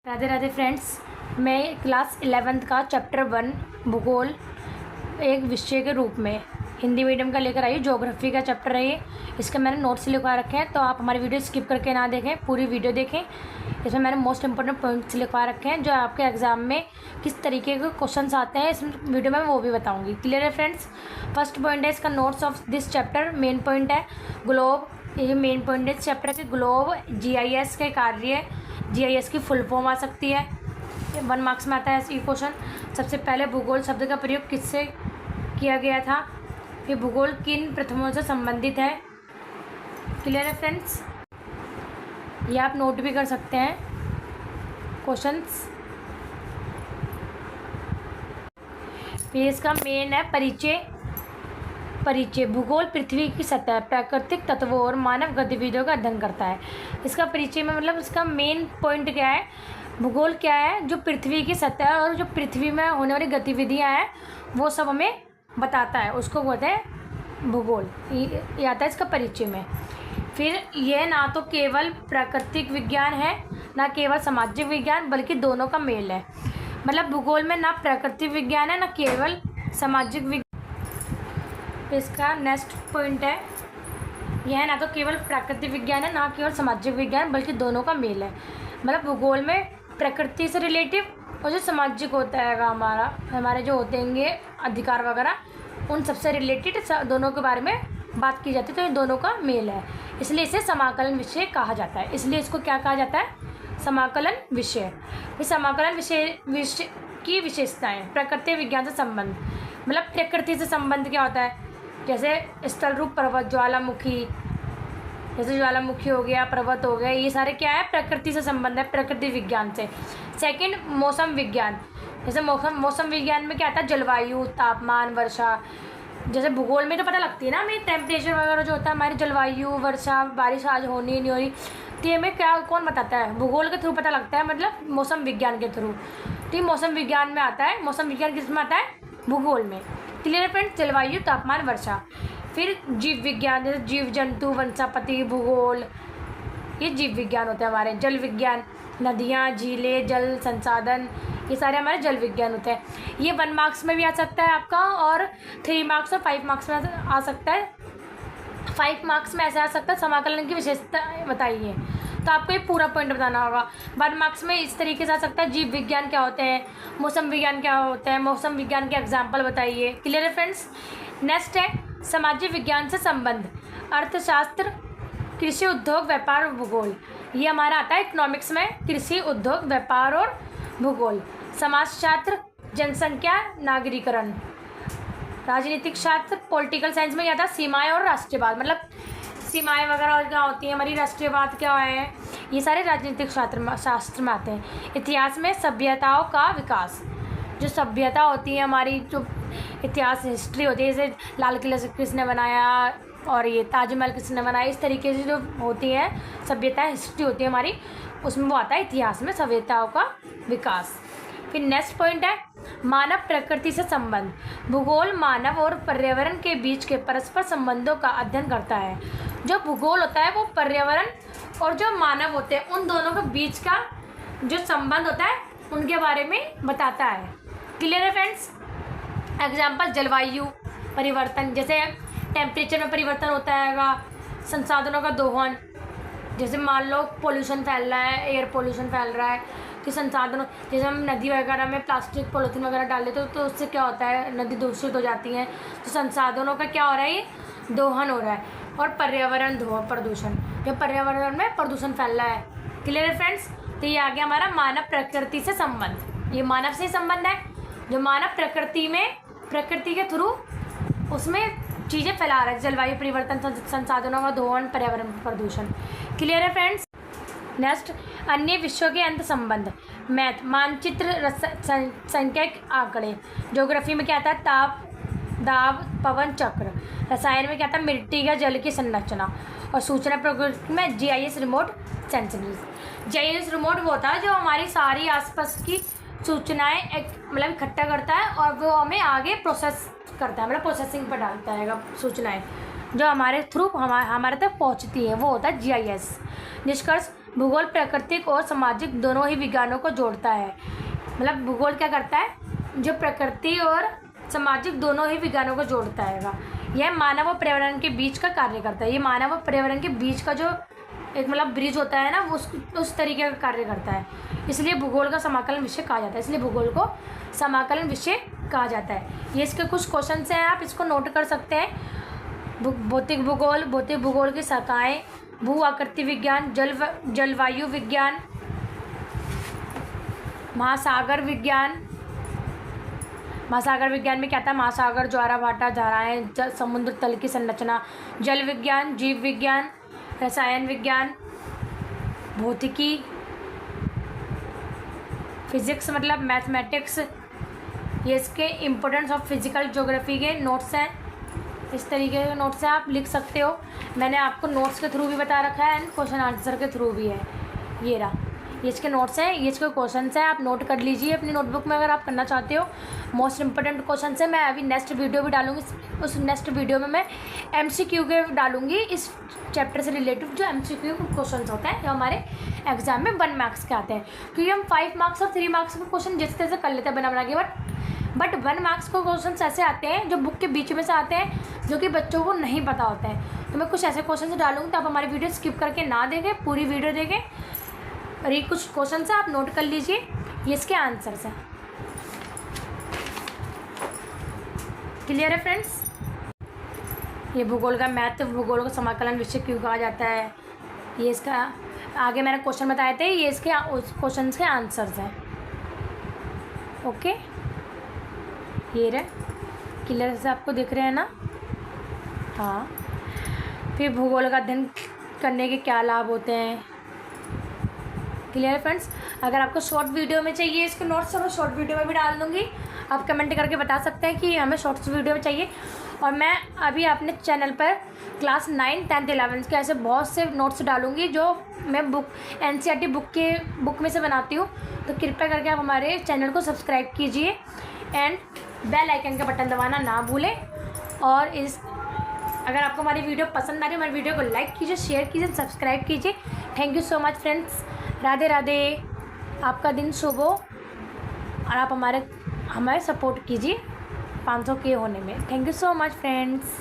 Radhe Radhe friends, मैं class 11th का chapter 1 भूगोल एक विषय के रूप में हिंदी मीडियम का लेकर आई। ज्योग्राफी का चैप्टर है ये। इसके मैंने नोट्स लिखवा रखे हैं, तो आप हमारी वीडियो स्किप करके ना देखें, पूरी वीडियो देखें। इसमें मैंने मोस्ट इंपॉर्टेंट पॉइंट्स लिखवा रखे हैं जो आपके एग्जाम में किस तरीके के क्वेश्चंस आते हैं इस वीडियो में वो भी बताऊँगी। क्लियर है फ्रेंड्स? फर्स्ट पॉइंट है इसका notes of this chapter. Main point है ग्लोब। ये मेन पॉइंट है इस चैप्टर के ग्लोब GIS के कार्य। GIS की फुल फॉर्म आ सकती है, 1 मार्क्स में आता है ये क्वेश्चन। सबसे पहले भूगोल शब्द का प्रयोग किससे किया गया था? ये भूगोल किन प्रथमों से संबंधित है? क्लियर है फ्रेंड्स? ये आप नोट भी कर सकते हैं क्वेश्चंस। फिर इसका मेन है परिचय। भूगोल पृथ्वी की सतह, प्राकृतिक तत्वों और मानव गतिविधियों का अध्ययन करता है। इसका परिचय में मतलब इसका मेन पॉइंट क्या है? भूगोल क्या है? जो पृथ्वी की सतह और जो पृथ्वी में होने वाली गतिविधियां हैं वो सब हमें बताता है, उसको बोलते हैं भूगोल। ये आता है इसका परिचय में। फिर यह ना तो केवल प्राकृतिक विज्ञान है ना केवल सामाजिक विज्ञान, बल्कि दोनों का मेल है। मतलब भूगोल में ना प्राकृतिक विज्ञान है ना केवल सामाजिक विज्ञान। इसका नेक्स्ट पॉइंट है, यह ना तो केवल प्राकृतिक विज्ञान है ना केवल सामाजिक विज्ञान, बल्कि दोनों का मेल है। मतलब भूगोल में प्रकृति से रिलेटिव और जो सामाजिक होता है हमारे जो होते हैं अधिकार वगैरह, उन सबसे रिलेटेड दोनों के बारे में बात की जाती है। तो ये दोनों का मेल है, इसलिए इसे समाकलन विषय कहा जाता है। इसलिए इसको क्या कहा जाता है? समाकलन विषय। इस समाकलन विषय की विशेषताएं। प्रकृति विज्ञान से संबंध, मतलब प्रकृति से संबंध क्या होता है? जैसे स्थल रूप पर्वत, ज्वालामुखी, जैसे ज्वालामुखी हो गया, पर्वत हो गए, ये सारे क्या है? प्रकृति से संबंध है, प्रकृति विज्ञान से। सेकंड, मौसम विज्ञान। जैसे मौसम विज्ञान में क्या आता है? जलवायु, तापमान, वर्षा। जैसे भूगोल में तो पता लगती है ना हमें टेम्परेचर वगैरह जो होता है, हमारी जलवायु, वर्षा, बारिश आज होनी नहीं हो रही, तो ये हमें क्या कौन बताता है? भूगोल के थ्रू पता लगता है, मतलब मौसम विज्ञान के थ्रू। तो ये मौसम विज्ञान में आता है। मौसम विज्ञान किस में आता है? भूगोल में। क्लियर है फ्रेंड्स? जलवायु, तापमान, वर्षा। फिर जीव विज्ञान, जैसे जीव जंतु, वनस्पति, भूगोल, ये जीव विज्ञान होते हैं हमारे। जल विज्ञान, नदियाँ, झीलें, जल संसाधन, ये सारे हमारे जल विज्ञान होते हैं। ये 1 मार्क्स में भी आ सकता है आपका, और 3 मार्क्स और 5 मार्क्स में आ सकता है। 5 मार्क्स में ऐसा आ सकता है समाकलन की विशेषता बताइए, तो आपको ये पूरा पॉइंट बताना होगा। 1 मार्क्स में इस तरीके से आ सकता है, जीव विज्ञान क्या होते हैं, मौसम विज्ञान क्या होते हैं, मौसम विज्ञान के एग्जाम्पल बताइए। क्लियर है फ्रेंड्स? नेक्स्ट है सामाजिक विज्ञान से संबंध। अर्थशास्त्र, कृषि, उद्योग, व्यापार और भूगोल। ये हमारा आता है इकोनॉमिक्स में, कृषि, उद्योग, व्यापार और भूगोल। समाजशास्त्र, जनसंख्या, नागरीकरण। राजनीतिक शास्त्र, पॉलिटिकल साइंस में क्या था? सीमाएं और राष्ट्रीयवाद, मतलब सीमाएं वगैरह क्या होती हैं हमारी, राष्ट्रीयवाद क्या है, ये सारे राजनीतिक शास्त्र में आते हैं। इतिहास में सभ्यताओं का विकास। जो सभ्यता होती है हमारी, जो इतिहास हिस्ट्री होती है, जैसे लाल किला किसने बनाया और ये ताजमहल किसने बनाया, इस तरीके से जो होती है सभ्यता हिस्ट्री होती है हमारी, उसमें वो आता है इतिहास में सभ्यताओं का विकास। फिर नेक्स्ट पॉइंट है मानव प्रकृति से संबंध। भूगोल मानव और पर्यावरण के बीच के परस्पर संबंधों का अध्ययन करता है। जो भूगोल होता है वो पर्यावरण और जो मानव होते हैं उन दोनों के बीच का जो संबंध होता है उनके बारे में बताता है। क्लियर है फ्रेंड्स? एग्जाम्पल, जलवायु परिवर्तन, जैसे टेम्परेचर में परिवर्तन होता है, संसाधनों का दोहन, जैसे मान लो पोल्यूशन फैल रहा है, एयर पोल्यूशन फैल रहा है, कि संसाधनों, जैसे हम नदी वगैरह में प्लास्टिक पॉलीथीन वगैरह डाल देते तो उससे क्या होता है? नदी दूषित हो जाती है। तो संसाधनों का क्या हो रहा है? ये दोहन हो रहा है। और पर्यावरण प्रदूषण, जब पर्यावरण में प्रदूषण फैल रहा है। क्लियर है फ्रेंड्स? तो ये आ गया हमारा मानव प्रकृति से संबंध। ये मानव से संबंध है, जो मानव प्रकृति में प्रकृति के थ्रू उसमें चीज़ें फैला रहा है, जलवायु परिवर्तन, संसाधनों का दोहन, पर्यावरण प्रदूषण। क्लियर है फ्रेंड्स? नेक्स्ट, अन्य विषयों के अंत संबंध। मैथ, मानचित्र, संख्यक आंकड़े। ज्योग्राफी में क्या आता है? ताप, दाब, पवन चक्र। रसायन में क्या आता है? मिट्टी या जल की संरचना। और सूचना प्रौद्योगिकी में GIS, remote sensing. GIS remote वो होता है जो हमारी सारी आसपास की सूचनाएं मतलब इकट्ठा करता है और वो हमें आगे प्रोसेस करता है, मतलब प्रोसेसिंग पर डालता है सूचनाएं जो हमारे थ्रू हमारे तक पहुंचती है, वो होता है GIS। निष्कर्ष, भूगोल प्राकृतिक और सामाजिक दोनों ही विज्ञानों को जोड़ता है। मतलब भूगोल क्या करता है, जो प्रकृति और सामाजिक दोनों ही विज्ञानों को जोड़ता है। यह मानव और पर्यावरण के बीच का कार्य करता है। ये मानव और पर्यावरण के बीच का जो एक मतलब ब्रिज होता है ना, वो उस तरीके का कार्य करता है। इसलिए भूगोल का समाकलन विषय कहा जाता है। इसलिए भूगोल को समाकलन विषय कहा जाता है। ये इसके कुछ क्वेश्चन हैं, आप इसको नोट कर सकते हैं। भौतिक भूगोल, भौतिक भूगोल की शाखाएं, भू आकृति विज्ञान, जलवायु विज्ञान, महासागर विज्ञान। महासागर विज्ञान में क्या था, महासागर, ज्वाराभाटा, धाराएं, समुद्र तल की संरचना। जल विज्ञान, जीव विज्ञान, रसायन विज्ञान, भौतिकी, फिजिक्स मतलब मैथमेटिक्स। ये इसके इम्पोर्टेंस ऑफ फिजिकल ज्योग्राफी के नोट्स हैं। इस तरीके के नोट्स हैं, आप लिख सकते हो। मैंने आपको नोट्स के थ्रू भी बता रखा है एंड क्वेश्चन आंसर के थ्रू भी है। ये रहा, ये इसके नोट्स हैं, ये इसके क्वेश्चंस हैं, आप नोट कर लीजिए अपनी नोटबुक में अगर आप करना चाहते हो। मोस्ट इंपॉर्टेंट क्वेश्चंस हैं। मैं अभी नेक्स्ट वीडियो भी डालूंगी, उस नेक्स्ट वीडियो में मैं MCQ के डालूंगी इस चैप्टर से रिलेटेड, जो MCQ क्वेश्चंस होते हैं जो हमारे एग्जाम में 1 मार्क्स के आते हैं। क्योंकि हम 5 मार्क्स और 3 मार्क्स के क्वेश्चन जिस तरह से कर लेते हैं बना के, बट 1 मार्क्स के क्वेश्चन ऐसे आते हैं जो बुक के बीच में से आते हैं, जो कि बच्चों को नहीं पता होता है। तो मैं कुछ ऐसे क्वेश्चन डालूंगी, तो आप हमारी वीडियो स्किप करके ना देखें, पूरी वीडियो देखें। और ये कुछ क्वेश्चन है, आप नोट कर लीजिए, ये इसके आंसर्स हैं। क्लियर है फ्रेंड्स? ये भूगोल का मैथ, भूगोल का समाकलन विषय क्यों कहा जाता है, ये इसका आगे मैंने क्वेश्चन बताए थे, ये इसके क्वेश्चन के आंसर्स हैं। ओके, ये रहे, क्लियर से आपको दिख रहे हैं ना? हाँ। फिर भूगोल का अध्ययन करने के क्या लाभ होते हैं। क्लियर है फ्रेंड्स? अगर आपको शॉर्ट वीडियो में चाहिए इसके नोट्स, तो मैं शॉर्ट वीडियो में भी डाल दूँगी। आप कमेंट करके बता सकते हैं कि हमें शॉर्ट्स वीडियो में चाहिए। और मैं अभी अपने चैनल पर क्लास 9, 10, 11 के ऐसे बहुत से नोट्स डालूँगी जो मैं NCERT बुक में से बनाती हूँ। तो कृपया करके आप हमारे चैनल को सब्सक्राइब कीजिए एंड बेल आइकन का बटन दबाना ना भूलें। और अगर आपको हमारी वीडियो पसंद आ रही है, हमारी वीडियो को लाइक कीजिए, शेयर कीजिए, सब्सक्राइब कीजिए। Thank you so much friends. Radhe Radhe. आपका दिन शुभ हो और आप हमारे सपोर्ट कीजिए 500 के होने में। Thank you so much friends.